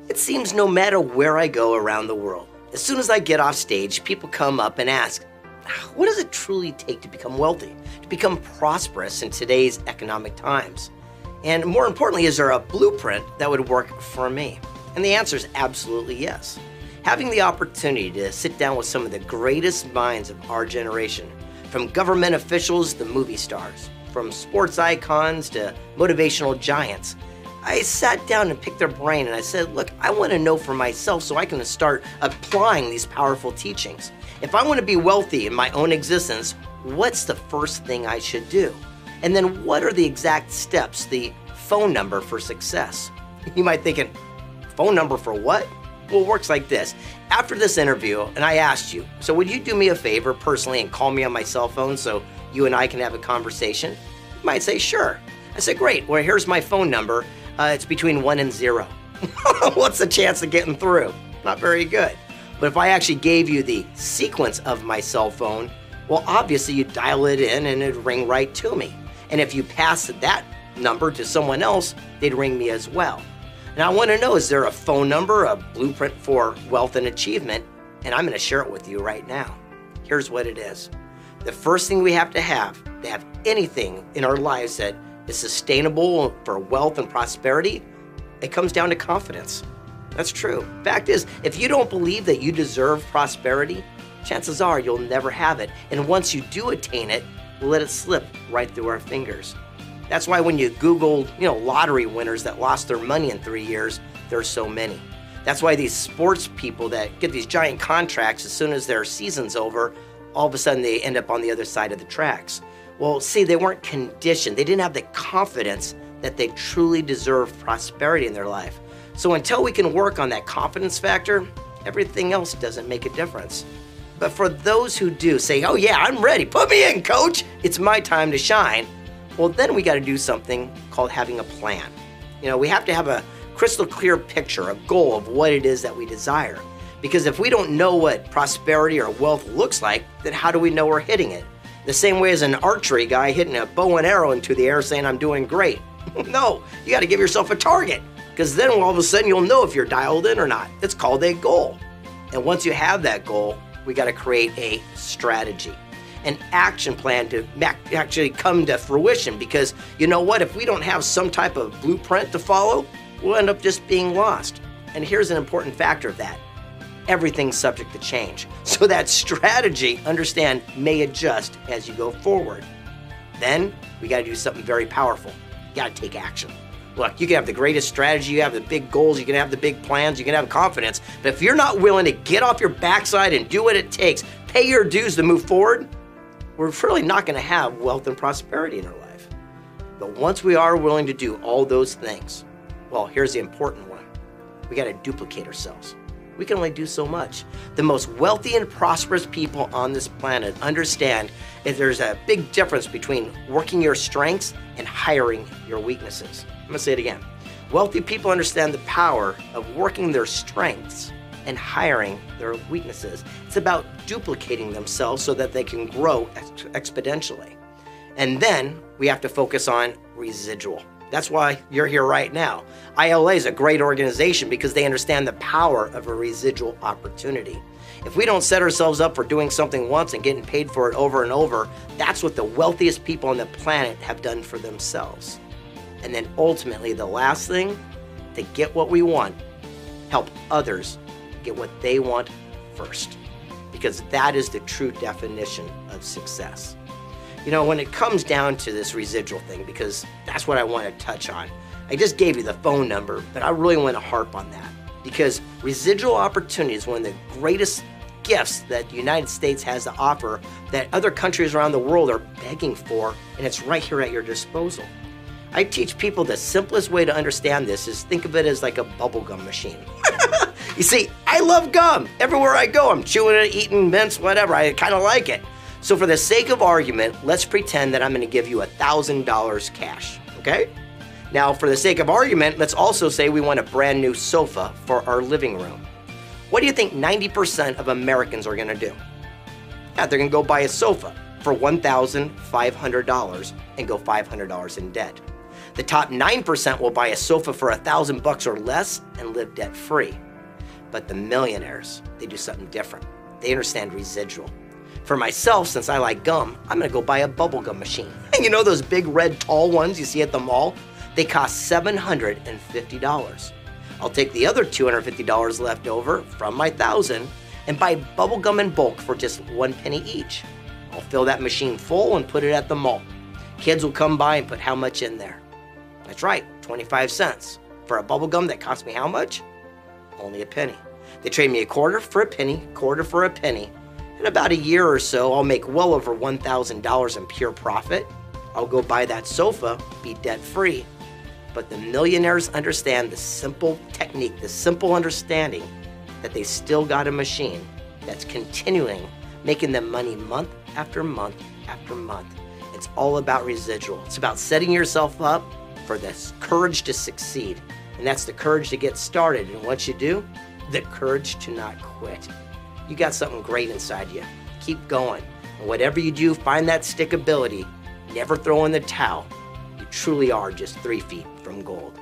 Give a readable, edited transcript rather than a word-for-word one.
It seems no matter where I go around the world, as soon as I get off stage, people come up and ask, what does it truly take to become wealthy, to become prosperous in today's economic times? And more importantly, is there a blueprint that would work for me? And the answer is absolutely yes. Having the opportunity to sit down with some of the greatest minds of our generation, from government officials to movie stars, from sports icons to motivational giants, I sat down and picked their brain and I said, look, I want to know for myself so I can start applying these powerful teachings. If I want to be wealthy in my own existence, what's the first thing I should do? And then what are the exact steps, the phone number for success? You might be thinking, phone number for what? Well, it works like this. After this interview, and I asked you, so would you do me a favor personally and call me on my cell phone so you and I can have a conversation? You might say, sure. I said, great, well, here's my phone number. It's between 1 and 0. What's the chance of getting through? Not very good. But if I actually gave you the sequence of my cell phone, well, obviously you'd dial it in and it'd ring right to me. And if you passed that number to someone else, they'd ring me as well. And I want to know, is there a phone number, a blueprint for wealth and achievement? And I'm going to share it with you right now. Here's what it is. The first thing we have to have anything in our lives that is sustainable for wealth and prosperity, it comes down to confidence. That's true. Fact is, if you don't believe that you deserve prosperity, chances are you'll never have it. And once you do attain it, we'll let it slip right through our fingers. That's why when you Google, lottery winners that lost their money in 3 years, there's so many. That's why these sports people that get these giant contracts as soon as their season's over, all of a sudden they end up on the other side of the tracks. Well, see, they weren't conditioned. They didn't have the confidence that they truly deserve prosperity in their life. So until we can work on that confidence factor, everything else doesn't make a difference. But for those who do say, oh yeah, I'm ready, put me in, coach, it's my time to shine, well, then we got to do something called having a plan. We have to have a crystal clear picture, a goal of what it is that we desire. Because if we don't know what prosperity or wealth looks like, then how do we know we're hitting it? The same way as an archery guy hitting a bow and arrow into the air saying, I'm doing great. No, you got to give yourself a target, because then all of a sudden you'll know if you're dialed in or not. It's called a goal. And once you have that goal, we got to create a strategy, an action plan to actually come to fruition, because you know what? If we don't have some type of blueprint to follow, we'll end up just being lost. And here's an important factor of that. Everything's subject to change. So that strategy, understand, may adjust as you go forward. Then we got to do something very powerful. You got to take action. Look, you can have the greatest strategy, you have the big goals, you can have the big plans, you can have confidence, but if you're not willing to get off your backside and do what it takes, pay your dues to move forward, we're really not going to have wealth and prosperity in our life. But once we are willing to do all those things, well, here's the important one. We got to duplicate ourselves. We can only do so much. The most wealthy and prosperous people on this planet understand that there's a big difference between working your strengths and hiring your weaknesses. I'm gonna say it again. Wealthy people understand the power of working their strengths and hiring their weaknesses. It's about duplicating themselves so that they can grow exponentially. And then we have to focus on residual. That's why you're here right now. ILA is a great organization because they understand the power of a residual opportunity. If we don't set ourselves up for doing something once and getting paid for it over and over, that's what the wealthiest people on the planet have done for themselves. And then ultimately, the last thing, to get what we want, help others get what they want first. Because that is the true definition of success. When it comes down to this residual thing, because that's what I want to touch on, I just gave you the phone number, but I really want to harp on that, because residual opportunity is one of the greatest gifts that the United States has to offer that other countries around the world are begging for, and it's right here at your disposal. I teach people the simplest way to understand this is think of it as like a bubblegum machine. You see, I love gum. Everywhere I go, I'm chewing it, eating mints, whatever. I kind of like it. So for the sake of argument, let's pretend that I'm going to give you $1,000 cash, okay? Now, for the sake of argument, let's also say we want a brand new sofa for our living room. What do you think 90% of Americans are going to do? Yeah, they're going to go buy a sofa for $1,500 and go $500 in debt. The top 9% will buy a sofa for $1,000 or less and live debt-free. But the millionaires, they do something different. They understand residual. For myself, since I like gum, I'm gonna go buy a bubblegum machine. And you know those big red tall ones you see at the mall? They cost $750. I'll take the other $250 left over from my $1,000 and buy bubblegum in bulk for just 1 penny each. I'll fill that machine full and put it at the mall. Kids will come by and put how much in there? That's right, 25 cents. For a bubblegum that cost me how much? Only a penny. They trade me a quarter for a penny, quarter for a penny. In about a year or so, I'll make well over $1,000 in pure profit. I'll go buy that sofa, be debt-free. But the millionaires understand the simple technique, the simple understanding that they still got a machine that's continuing, making them money month after month after month. It's all about residual. It's about setting yourself up for this courage to succeed. And that's the courage to get started. And once you do, the courage to not quit. You got something great inside you. Keep going. And whatever you do, find that stickability. Never throw in the towel. You truly are just 3 feet from gold.